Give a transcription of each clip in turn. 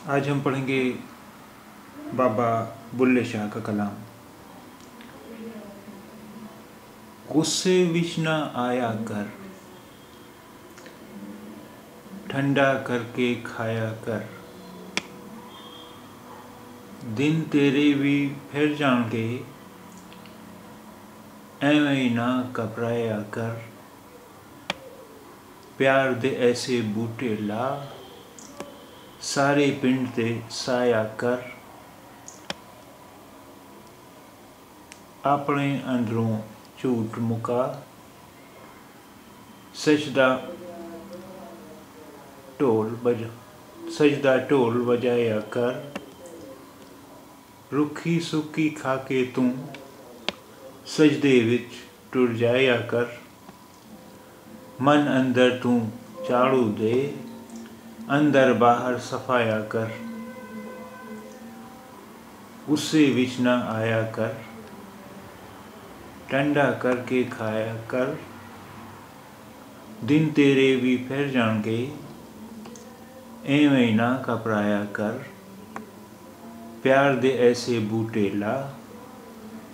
आज हम पढ़ेंगे बाबा बुल्ले शाह का कलाम। गुस्से विच न आया कर, ठंडा करके खाया कर। दिन तेरे भी फिर जाणगे, एवें ना घबराया कर। प्यार दे ऐसे बूटे ला, सारे पिंड ते साया कर। अपने अंदरों झूठ मुका, सजदा ढोल बजाया कर। रुखी सुखी खाके तू सजदे विच टुर जाया कर। मन अंदर तू झाड़ू दे, अंदर बाहर सफाया कर। गुस्से विच न आया कर, ठंडा करके खाया कर। दिन तेरे भी फिर जाणगे, एवें ना घबराया कर। प्यार दे ऐसे बूटे ला,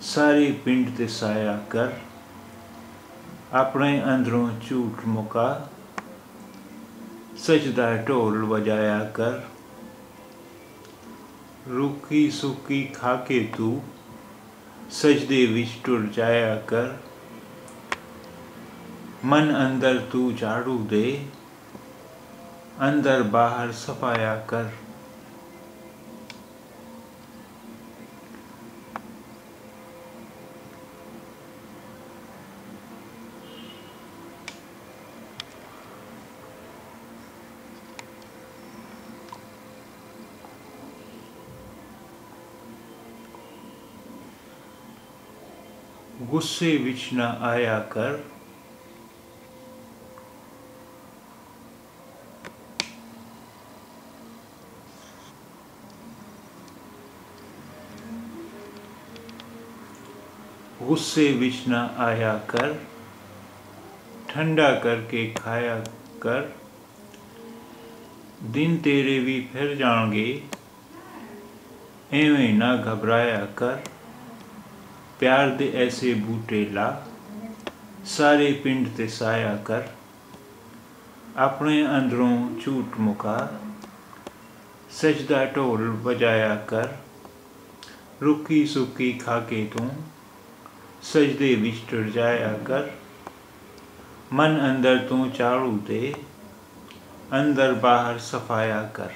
सारे पिंड ते साया कर। अपने अंदरों झूठ मुका, सजदा ढोल बजाया कर। रूखी सुखी खाके तू सजदे विच टुर जाया कर। मन अंदर तू झाड़ू दे, अंदर बाहर सफाया कर। गुस्से विच न आया कर, गुस्से विच न आया कर। ठंडा करके खाया कर। दिन तेरे भी फिर जाणगे, एवें ना घबराया कर। प्यार दे ऐसे बूटे ला, सारे पिंड ते साया कर। अपने अंदरों झूठ मुका, सजदा ढोल बजाया कर। रुखी सुखी खाके तू सजदे विच टुर जाया कर। मन अंदर तू झाड़ू दे, अंदर बाहर सफाया कर।